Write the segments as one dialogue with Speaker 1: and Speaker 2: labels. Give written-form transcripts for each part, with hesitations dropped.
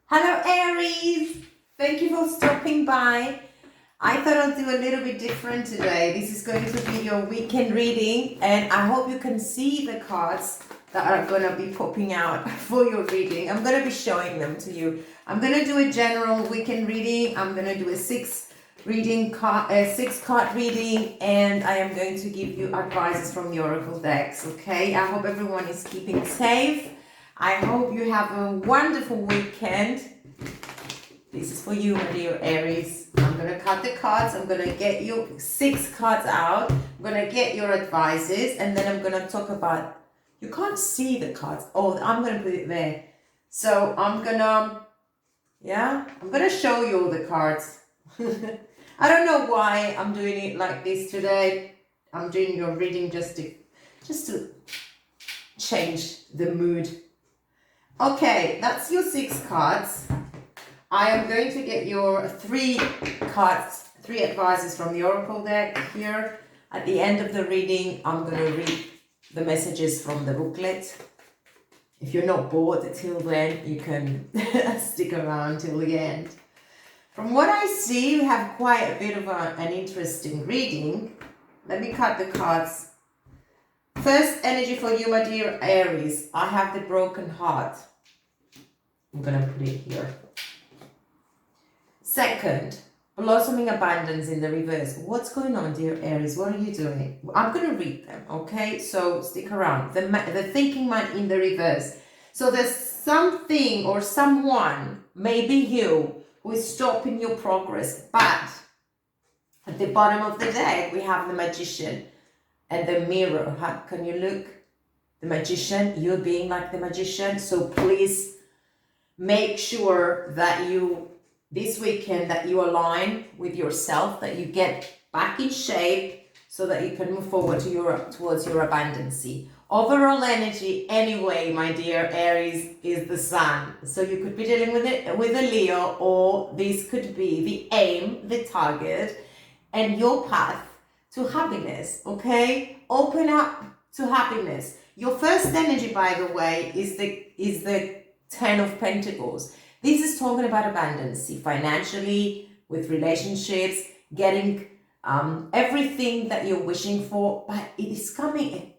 Speaker 1: Hello Aries! Thank you for stopping by. I thought I'll do a little bit different today. This is going to be your weekend reading and I hope you can see the cards that are going to be popping out for your reading. I'm going to be showing them to you. I'm going to do a general weekend reading. I'm going to do a six card reading, and I am going to give you advices from the Oracle decks, okay? I hope everyone is keeping safe. I hope you have a wonderful weekend. This is for you, my dear Aries. I'm going to cut the cards. I'm going to get you 6 cards out. I'm going to get your advices, and then I'm going to talk about, you can't see the cards. Oh, I'm going to put it there. So I'm going to show you all the cards. I don't know why I'm doing it like this today. I'm doing your reading just to change the mood. Okay, that's your 6 cards. I am going to get your 3 cards, 3 advices from the Oracle deck here. At the end of the reading, I'm going to read the messages from the booklet. If you're not bored till then, you can stick around till the end. From what I see, we have quite a bit of an interesting reading. Let me cut the cards. First energy for you, my dear Aries. I have the broken heart. I'm going to put it here. Second, blossoming abundance in the reverse. What's going on, dear Aries? What are you doing? I'm going to read them, okay? So stick around. The thinking mind in the reverse. So there's something or someone, maybe you, who is stopping your progress. But at the bottom of the deck, we have the magician and the mirror. How can you look? The magician, you're being like the magician. So please make sure that this weekend, that you align with yourself, that you get back in shape so that you can move forward towards your abundancy. Overall energy, anyway, my dear Aries, is the sun. So you could be dealing with a Leo, or this could be the aim, the target, and your path to happiness, okay? Open up to happiness. Your first energy, by the way, is the 10 of Pentacles. This is talking about abundance, financially, with relationships, getting everything that you're wishing for, but it is coming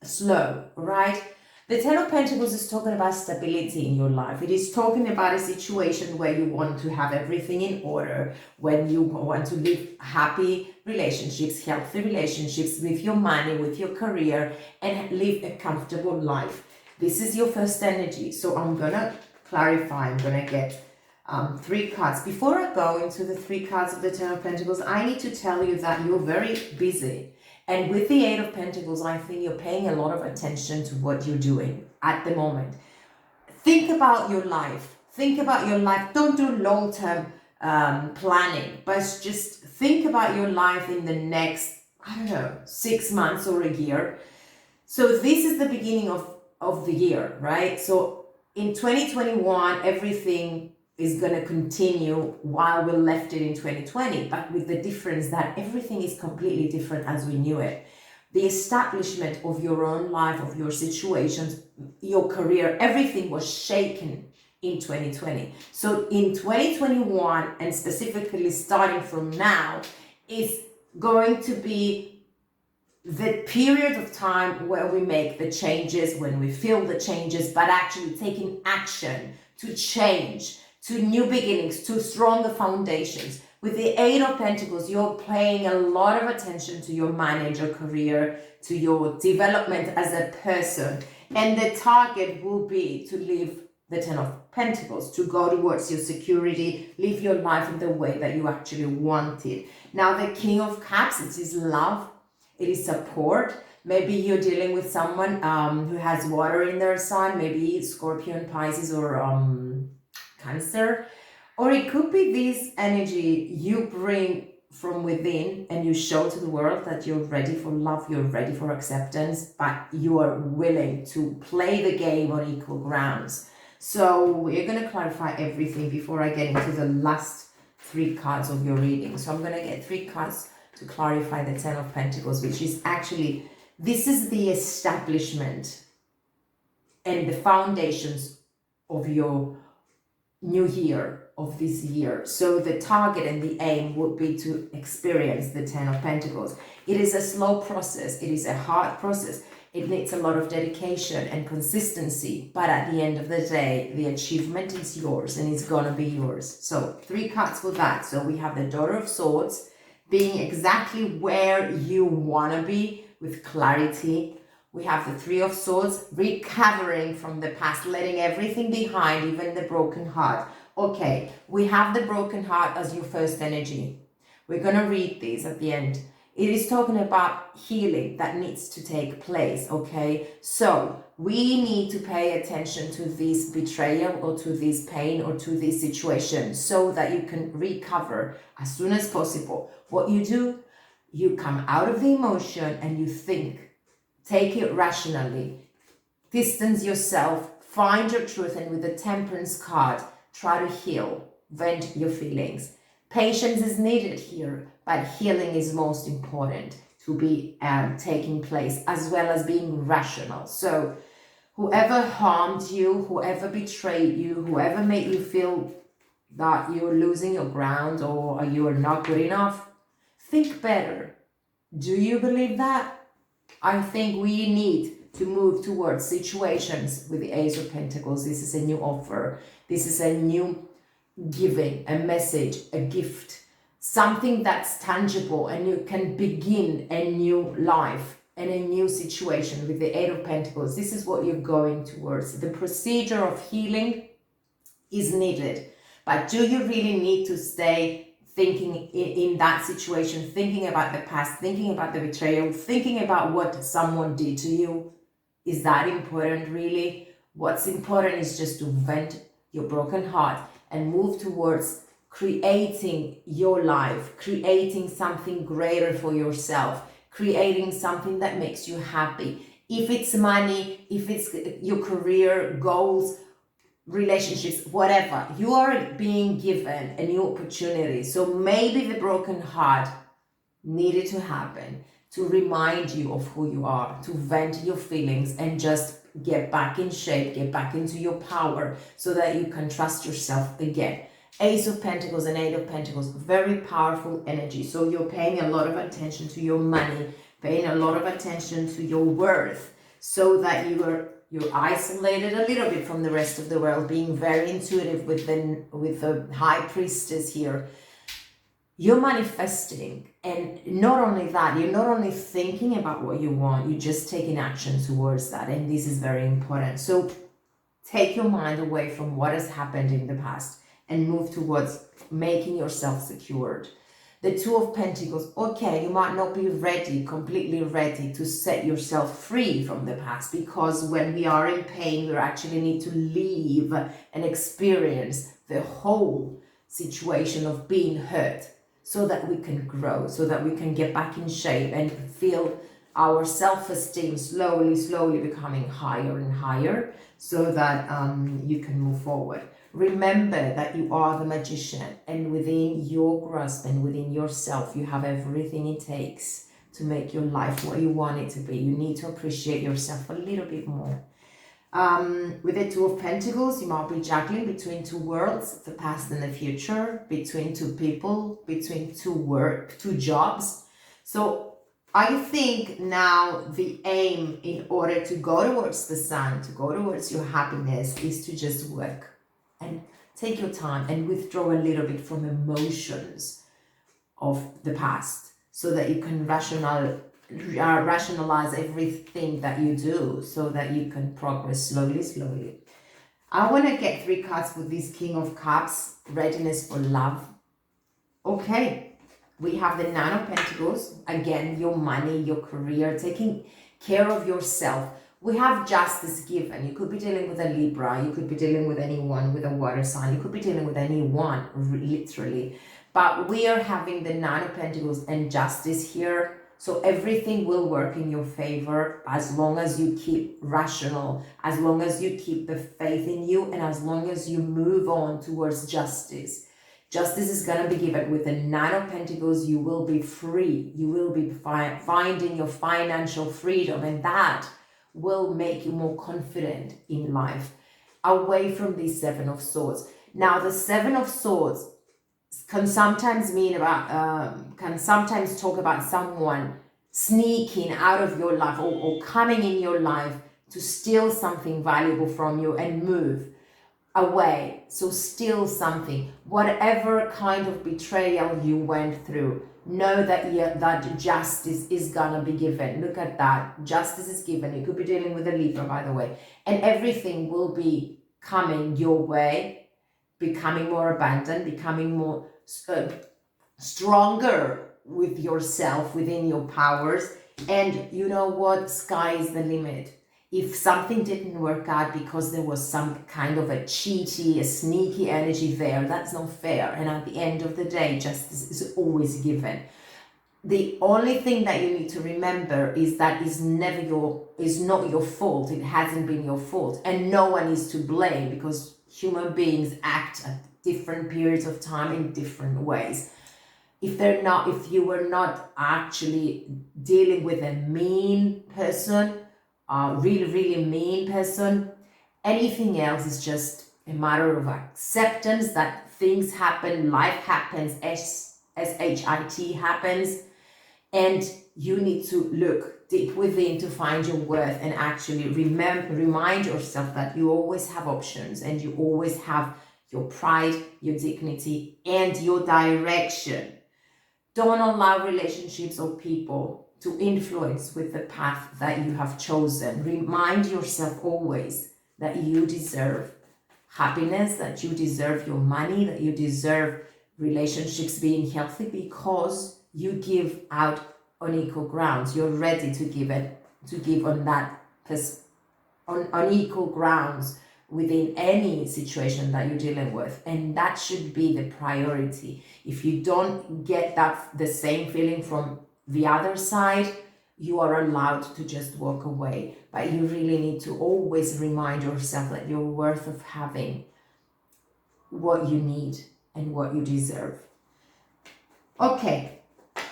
Speaker 1: slow, right? The 10 of Pentacles is talking about stability in your life. It is talking about a situation where you want to have everything in order, when you want to live happy relationships, healthy relationships with your money, with your career, and live a comfortable life. This is your first energy. So I'm going to clarify. I'm going to get 3 cards. Before I go into the 3 cards of the 10 of Pentacles, I need to tell you that you're very busy. And with the 8 of Pentacles, I think you're paying a lot of attention to what you're doing at the moment. Think about your life. Think about your life. Don't do long-term planning, but just think about your life in the next, 6 months or a year. So this is the beginning of the year, right? So in 2021, everything is going to continue while we left it in 2020, but with the difference that everything is completely different as we knew it. The establishment of your own life, of your situations, your career, everything was shaken in 2020. So in 2021, and specifically starting from now, is going to be the period of time where we make the changes, when we feel the changes, but actually taking action to change, to new beginnings, to stronger foundations. With the 8 of Pentacles, you're paying a lot of attention to your manager career, to your development as a person. And the target will be to live the 10 of Pentacles, to go towards your security, live your life in the way that you actually want it. Now, the King of Cups, it is love, it is support. Maybe you're dealing with someone who has water in their sign, maybe Scorpio, Pisces, or Cancer, or it could be this energy you bring from within and you show to the world that you're ready for love, you're ready for acceptance, but you are willing to play the game on equal grounds. So we're going to clarify everything before I get into the last 3 cards of your reading. So I'm going to get 3 cards to clarify the 10 of Pentacles, which is actually, this is the establishment and the foundations of your new year of this year. So the target and the aim would be to experience the Ten of Pentacles. It is a slow process. It is a hard process. It needs a lot of dedication and consistency. But at the end of the day, the achievement is yours and it's going to be yours. So 3 cards for that. So we have the Daughter of Swords being exactly where you want to be with clarity. We have the 3 of Swords, recovering from the past, letting everything behind, even the broken heart. Okay, we have the broken heart as your first energy. We're going to read these at the end. It is talking about healing that needs to take place, okay? So we need to pay attention to this betrayal or to this pain or to this situation so that you can recover as soon as possible. What you do, you come out of the emotion and you think. Take it rationally, distance yourself, find your truth, and with the Temperance card, try to heal, vent your feelings. Patience is needed here, but healing is most important to be taking place, as well as being rational. So whoever harmed you, whoever betrayed you, whoever made you feel that you're losing your ground or you are not good enough, think better. Do you believe that? I think we need to move towards situations with the Ace of Pentacles. This is a new offer. This is a new giving, a message, a gift, something that's tangible, and you can begin a new life and a new situation with the Eight of Pentacles. This is what you're going towards. The procedure of healing is needed, but do you really need to stay thinking in that situation, thinking about the past, thinking about the betrayal, thinking about what someone did to you? Is that important really? What's important is just to vent your broken heart and move towards creating your life, creating something greater for yourself, creating something that makes you happy. If it's money, if it's your career, goals, relationships, whatever, you are being given a new opportunity. So maybe the broken heart needed to happen to remind you of who you are, to vent your feelings and just get back in shape, get back into your power so that you can trust yourself again. Ace of Pentacles and Eight of Pentacles, very powerful energy. So you're paying a lot of attention to your money, paying a lot of attention to your worth, so that you're isolated a little bit from the rest of the world, being very intuitive with the High Priestess here. You're manifesting, and not only that, you're not only thinking about what you want, you're just taking action towards that, and this is very important. So take your mind away from what has happened in the past and move towards making yourself secured. The Two of Pentacles, okay, you might not be ready, completely ready to set yourself free from the past, because when we are in pain, we actually need to leave and experience the whole situation of being hurt so that we can grow, so that we can get back in shape and feel our self-esteem slowly becoming higher and higher, so that you can move forward. Remember that you are the magician, and within your grasp and within yourself, you have everything it takes to make your life what you want it to be. You need to appreciate yourself a little bit more. With the Two of Pentacles, you might be juggling between two worlds, the past and the future, between two people, between two jobs. So I think now the aim, in order to go towards the sun, to go towards your happiness, is to just work and take your time and withdraw a little bit from emotions of the past, so that you can rationalize everything that you do, so that you can progress slowly. I want to get 3 cards with this King of Cups, readiness for love. Okay, we have the Nine of Pentacles, again, your money, your career, taking care of yourself. We have justice given. You could be dealing with a Libra, you could be dealing with anyone with a water sign, you could be dealing with anyone, literally. But we are having the Nine of Pentacles and justice here. So everything will work in your favor as long as you keep rational, as long as you keep the faith in you, and as long as you move on towards justice. Justice is going to be given. With the Nine of Pentacles, you will be free. You will be finding your financial freedom, and that will make you more confident in life. Away from the Seven of Swords. Now, the Seven of Swords can sometimes can sometimes talk about someone sneaking out of your life, or coming in your life to steal something valuable from you and move away. So steal something, whatever kind of betrayal you went through, know that that justice is gonna be given. Look at that, justice is given. You could be dealing with a Libra, by the way, and everything will be coming your way, becoming more abundant, becoming more stronger with yourself, within your powers. And you know what, sky is the limit. If something didn't work out because there was some kind of a cheaty, a sneaky energy there, that's not fair. And at the end of the day, justice is always given. The only thing that you need to remember is that is not your fault. It hasn't been your fault, and no one is to blame, because human beings act at different periods of time in different ways. If you were not actually dealing with a mean person, really mean person, anything else is just a matter of acceptance that things happen, life happens, SHIT happens, and you need to look deep within to find your worth, and actually remind yourself that you always have options, and you always have your pride, your dignity, and your direction. Don't allow relationships or people to influence with the path that you have chosen. Remind yourself always that you deserve happiness, that you deserve your money, that you deserve relationships being healthy, because you give out on equal grounds. You're ready to give on that on equal grounds within any situation that you're dealing with, and that should be the priority. If you don't get the same feeling from the other side, you are allowed to just walk away. But you really need to always remind yourself that you're worth of having what you need and what you deserve. Okay,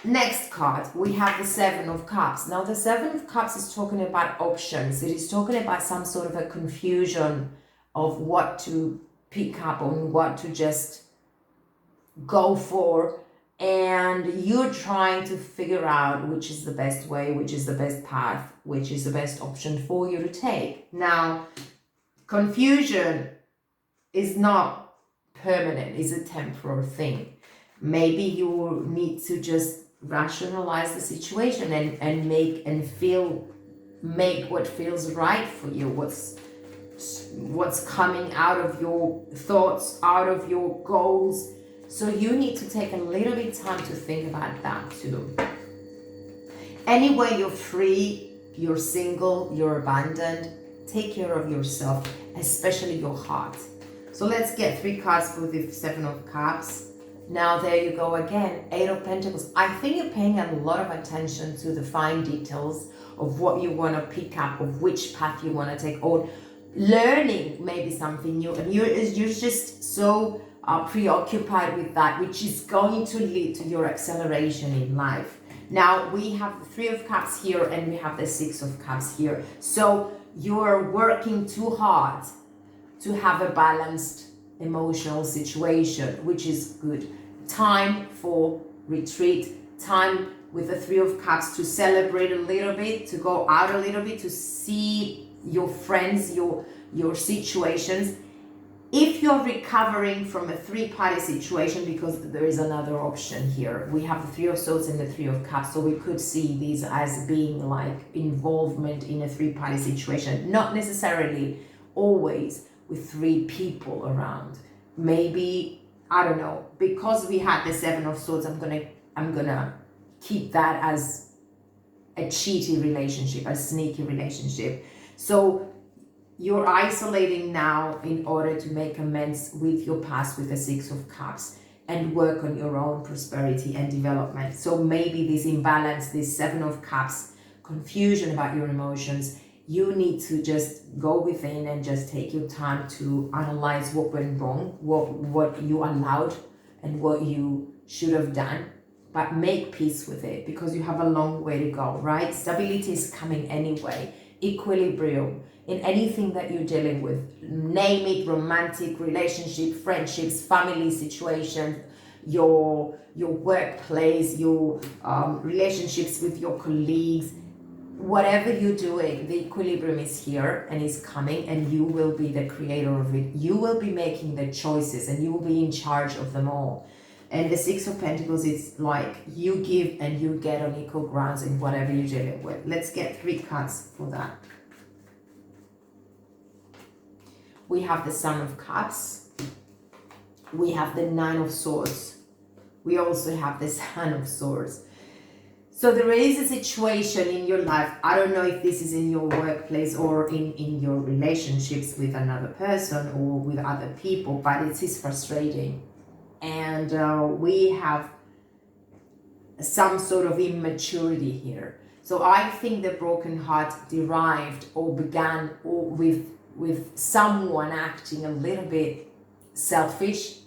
Speaker 1: next card, we have the Seven of Cups. Now, the Seven of Cups is talking about options. It is talking about some sort of a confusion of what to pick up on, what to just go for, and you're trying to figure out which is the best way, which is the best path, which is the best option for you to take. Now, confusion is not permanent, it's a temporary thing. Maybe you need to just rationalize the situation and make what feels right for you, what's coming out of your thoughts, out of your goals. So you need to take a little bit of time to think about that too. Anyway, you're free, you're single, you're abundant, take care of yourself, especially your heart. So let's get 3 cards for the Seven of Cups. Now there you go again, 8 of Pentacles. I think you're paying a lot of attention to the fine details of what you want to pick up, of which path you want to take, or learning maybe something new, and you're just so preoccupied with that, which is going to lead to your acceleration in life. Now we have the 3 of Cups here, and we have the 6 of Cups here. So you're working too hard to have a balanced emotional situation, which is good. Time for retreat, time with the 3 of Cups to celebrate a little bit, to go out a little bit, to see your friends, your situations. If you're recovering from a 3-party situation, because there is another option here, we have the 3 of Swords and the 3 of Cups, so we could see these as being like involvement in a 3-party situation, not necessarily always with 3 people around. Maybe, I don't know, because we had the 7 of Swords, I'm gonna keep that as a cheaty relationship, a sneaky relationship. So you're isolating now in order to make amends with your past with the 6 of Cups and work on your own prosperity and development. So maybe this imbalance, this 7 of Cups, confusion about your emotions, you need to just go within and just take your time to analyze what went wrong, what you allowed and what you should have done, but make peace with it, because you have a long way to go, right? Stability is coming anyway. equilibrium in anything that you're dealing with. Name it: romantic, relationship, friendships, family situations, your workplace, your relationships with your colleagues. Whatever you're doing, the equilibrium is here and is coming, and you will be the creator of it. You will be making the choices and you will be in charge of them all. And the Six of Pentacles is like you give and you get on equal grounds in whatever you're dealing with. Let's get 3 cards for that. We have the Sun of Cups. We have the Nine of Swords. We also have the Son of Swords. So there is a situation in your life. I don't know if this is in your workplace or in your relationships with another person or with other people, but it is frustrating. And we have some sort of immaturity here. So I think the broken heart derived or began with someone acting a little bit selfish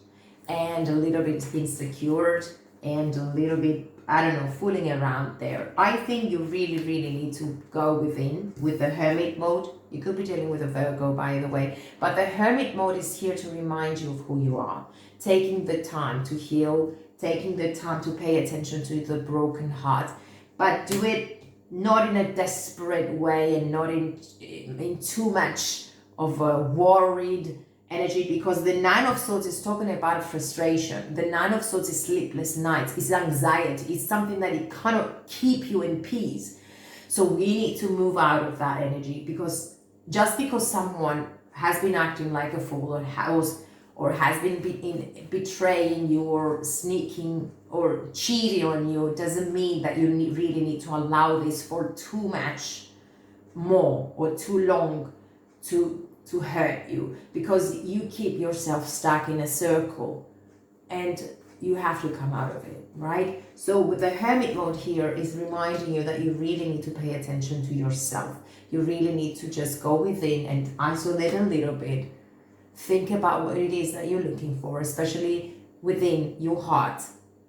Speaker 1: and a little bit insecure and a little bit, I don't know, fooling around there. I think you really, really need to go within with the Hermit mode. You could be dealing with a Virgo, by the way, but the Hermit mode is here to remind you of who you are. Taking the time to heal, taking the time to pay attention to the broken heart, but do it not in a desperate way and not in too much of a worried energy, because the Nine of Swords is talking about frustration. The Nine of Swords is sleepless nights, it's anxiety, it's something that it cannot keep you in peace. So we need to move out of that energy, because just because someone has been acting like a fool or has been betraying you or sneaking or cheating on you doesn't mean that you really need to allow this for too much more or too long to hurt you, because you keep yourself stuck in a circle and you have to come out of it, right? So with the Hermit mode here is reminding you that you really need to pay attention to yourself. You really need to just go within and isolate a little bit. Think about what it is that you're looking for, especially within your heart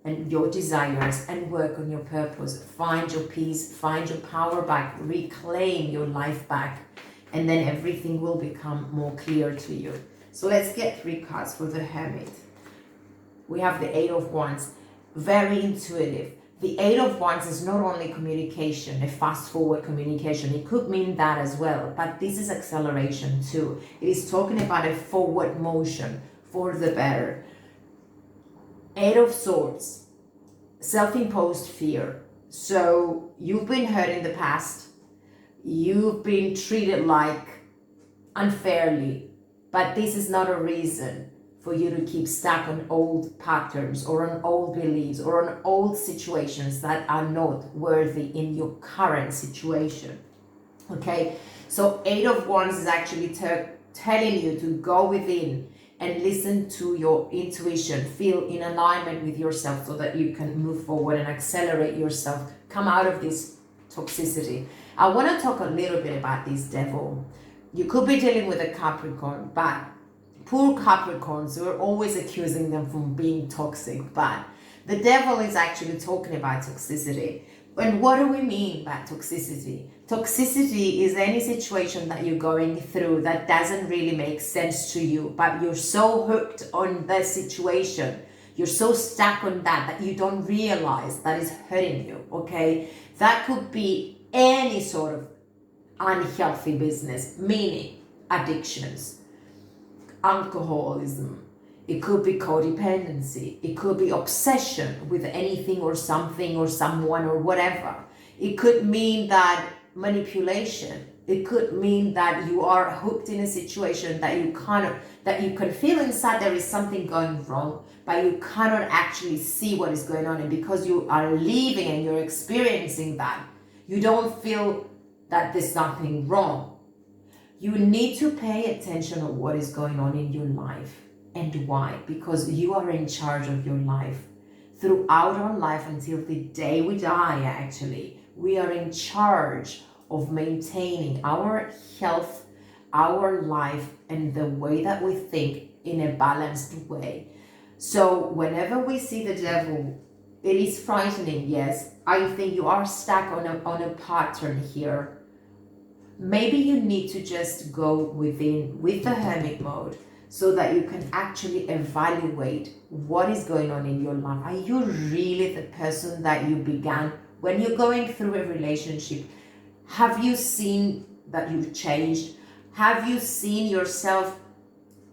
Speaker 1: and your desires, and work on your purpose. Find your peace, find your power back, reclaim your life back, and then everything will become more clear to you. So let's get 3 cards for the Hermit. We have the Eight of Wands, very intuitive. The Eight of Wands is not only communication, a fast forward communication. It could mean that as well, but this is acceleration too. It is talking about a forward motion for the better. Eight of Swords, self-imposed fear. So you've been hurt in the past. You've been treated like unfairly, but this is not a reason for you to keep stuck on old patterns or on old beliefs or on old situations that are not worthy in your current situation. Okay, so Eight of Wands is actually telling you to go within and listen to your intuition, feel in alignment with yourself so that you can move forward and accelerate yourself, come out of this toxicity. I want to talk a little bit about this Devil. You could be dealing with a Capricorn, but poor Capricorns, we're always accusing them from being toxic, but the Devil is actually talking about toxicity. And what do we mean by toxicity? Toxicity is any situation that you're going through that doesn't really make sense to you, but you're so hooked on the situation, you're so stuck on that you don't realize that it's hurting you, okay? That could be any sort of unhealthy business, meaning addictions, alcoholism, it could be codependency, it could be obsession with anything or something or someone or whatever. It could mean that manipulation, it could mean that you are hooked in a situation that you can feel inside there is something going wrong, but you cannot actually see what is going on, and because you are living and you're experiencing that, you don't feel that there's nothing wrong. You need to pay attention to what is going on in your life and why, because you are in charge of your life. Throughout our life until the day we die, actually, we are in charge of maintaining our health, our life, and the way that we think in a balanced way. So whenever we see the Devil, it is frightening, yes. I think you are stuck on a pattern here. maybe you need to just go within with the hermit mode so that you can actually evaluate what is going on in your life. Are you really the person that you began when you're going through a relationship? Have you seen that you've changed? Have you seen yourself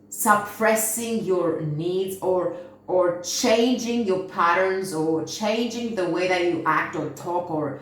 Speaker 1: suppressing your needs or changing your patterns or changing the way that you act or talk or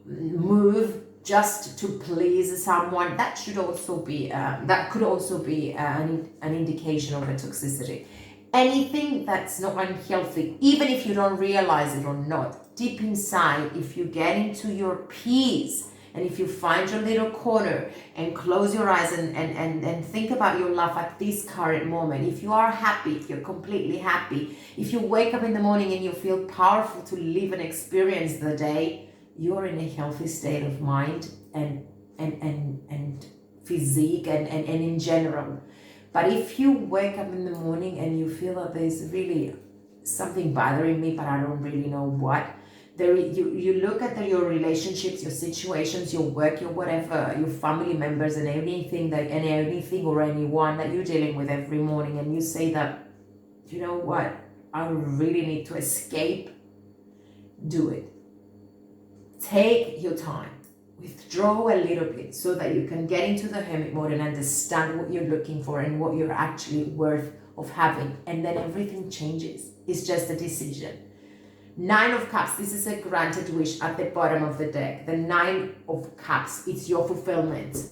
Speaker 1: move just to please someone? That should also be that could also be an indication of a toxicity. Anything that's not unhealthy, even if you don't realize it or not, deep inside, if you get into your peace and if you find your little corner and close your eyes and think about your life at this current moment, if you are happy, if you're completely happy, if you wake up in the morning and you feel powerful to live and experience the day, you're in a healthy state of mind and physique and in general. But if you wake up in the morning and you feel that there's really something bothering me, but I don't really know what, you look at your relationships, your situations, your work, your whatever, your family members and anything or anyone that you're dealing with every morning, and you say that, you know what, I really need to escape. Do it. Take your time, withdraw a little bit so that you can get into the hermit mode and understand what you're looking for and what you're actually worth of having, and then everything changes. It's just a decision. 9 of Cups, this is a granted wish at the bottom of the deck. The 9 of Cups, it's your fulfillment.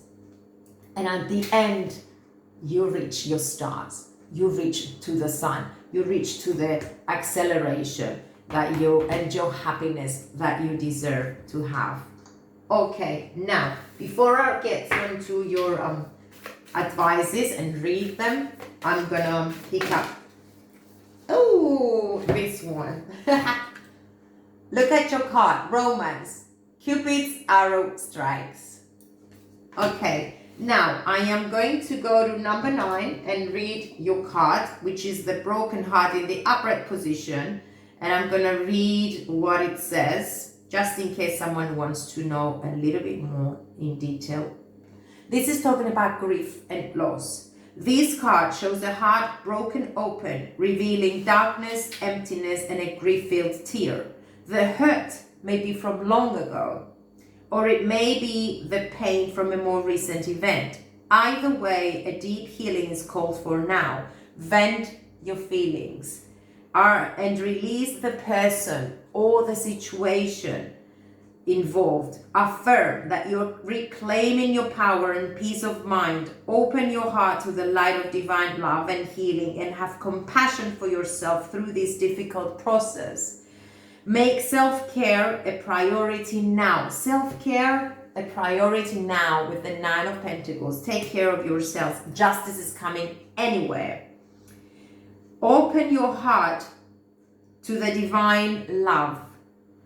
Speaker 1: And at the end, you reach your stars. You reach to the sun. You reach to the acceleration that you and your happiness that you deserve to have. Okay, now before I get into your advices and read them, I'm gonna pick up this one. Look at your card, romance. Cupid's arrow strikes. Okay, now I am going to go to number 9 and read your card, which is the broken heart in the upright position. And I'm going to read what it says, just in case someone wants to know a little bit more in detail. This is talking about grief and loss. This card shows a heart broken open, revealing darkness, emptiness, and a grief-filled tear. The hurt may be from long ago, or it may be the pain from a more recent event. Either way, a deep healing is called for now. Vent your feelings. And release the person or the situation involved. Affirm that you're reclaiming your power and peace of mind. Open your heart to the light of divine love and healing, and have compassion for yourself through this difficult process. Make self-care a priority now. Self-care a priority now with the 9 of Pentacles. Take care of yourself. Justice is coming anywhere. Open your heart to the divine love.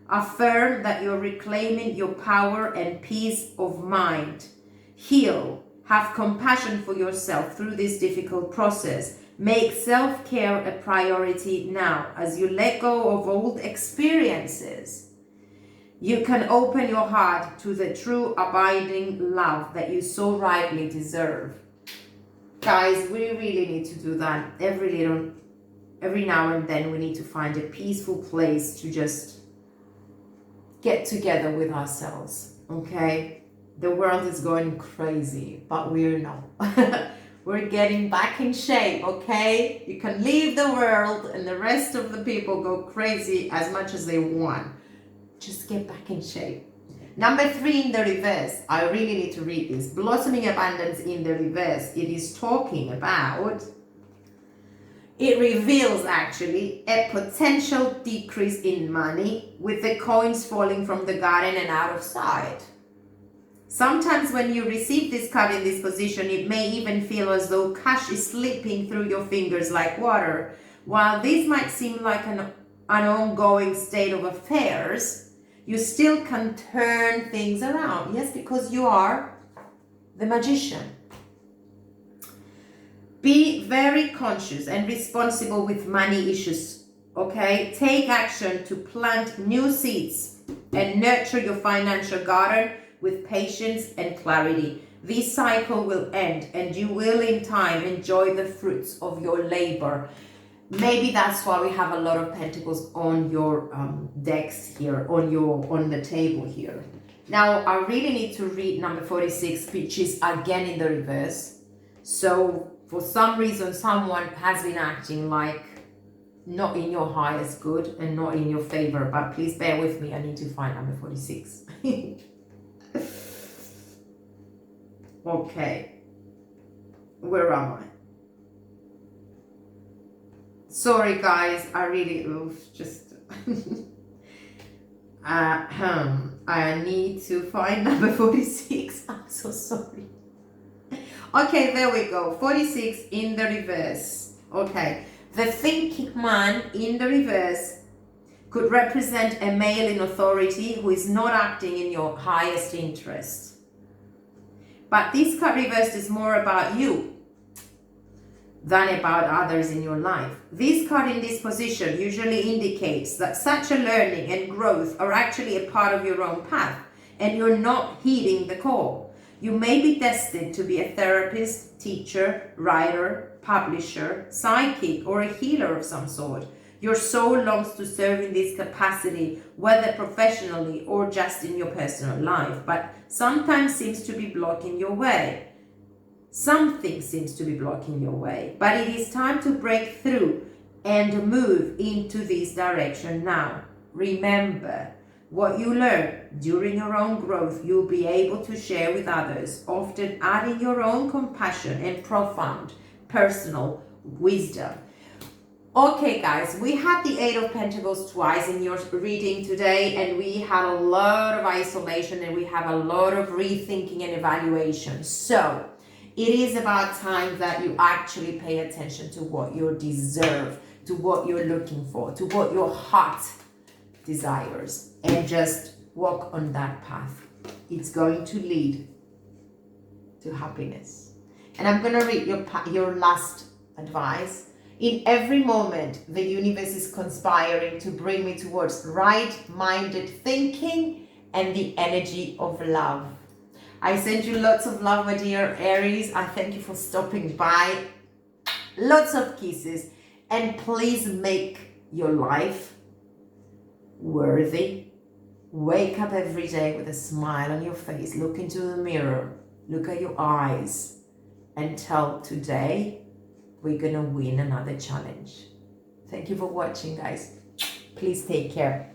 Speaker 1: Affirm that you're reclaiming your power and peace of mind. Heal. Have compassion for yourself through this difficult process. Make self-care a priority now. As you let go of old experiences, you can open your heart to the true abiding love that you so rightly deserve. Guys, we really need to do that every now and then. We need to find a peaceful place to just get together with ourselves, okay? The world is going crazy, but we're not. We're getting back in shape, okay? You can leave the world and the rest of the people go crazy as much as they want. Just get back in shape. Number 3 in the reverse. I really need to read this. Blossoming abundance in the reverse. It is talking about, it reveals actually a potential decrease in money with the coins falling from the garden and out of sight. Sometimes when you receive this card in this position, it may even feel as though cash is slipping through your fingers like water. While this might seem like an ongoing state of affairs, you still can turn things around. Yes, because you are the magician. Be very conscious and responsible with money issues, okay? Take action to plant new seeds and nurture your financial garden with patience and clarity. This cycle will end and you will in time enjoy the fruits of your labor. Maybe that's why we have a lot of pentacles on your decks here, on the table here. Now, I really need to read number 46, which is again in the reverse. So for some reason, someone has been acting like not in your highest good and not in your favor, but please bear with me. I need to find number 46. Okay. Where am I? Sorry guys, I really just I need to find number 46. I'm so sorry. Okay, there we go. 46 in the reverse. Okay. The thinking man in the reverse could represent a male in authority who is not acting in your highest interest. But this card reversed is more about you than about others in your life. This card in this position usually indicates that such a learning and growth are actually a part of your own path and you're not heeding the call. You may be destined to be a therapist, teacher, writer, publisher, psychic, or a healer of some sort. Your soul longs to serve in this capacity, whether professionally or just in your personal life, but sometimes seems to be blocking your way. Something seems to be blocking your way, but it is time to break through and move into this direction now. Remember, what you learn during your own growth, you'll be able to share with others, often adding your own compassion and profound personal wisdom. Okay guys, we had the Eight of Pentacles twice in your reading today, and we had a lot of isolation and we have a lot of rethinking and evaluation. So it is about time that you actually pay attention to what you deserve, to what you're looking for, to what your heart desires, and just walk on that path. It's going to lead to happiness. And I'm going to read your last advice. In every moment, the universe is conspiring to bring me towards right-minded thinking and the energy of love. I send you lots of love, my dear Aries. I thank you for stopping by. Lots of kisses. And please make your life worthy. Wake up every day with a smile on your face. Look into the mirror. Look at your eyes. And tell today we're going to win another challenge. Thank you for watching, guys. Please take care.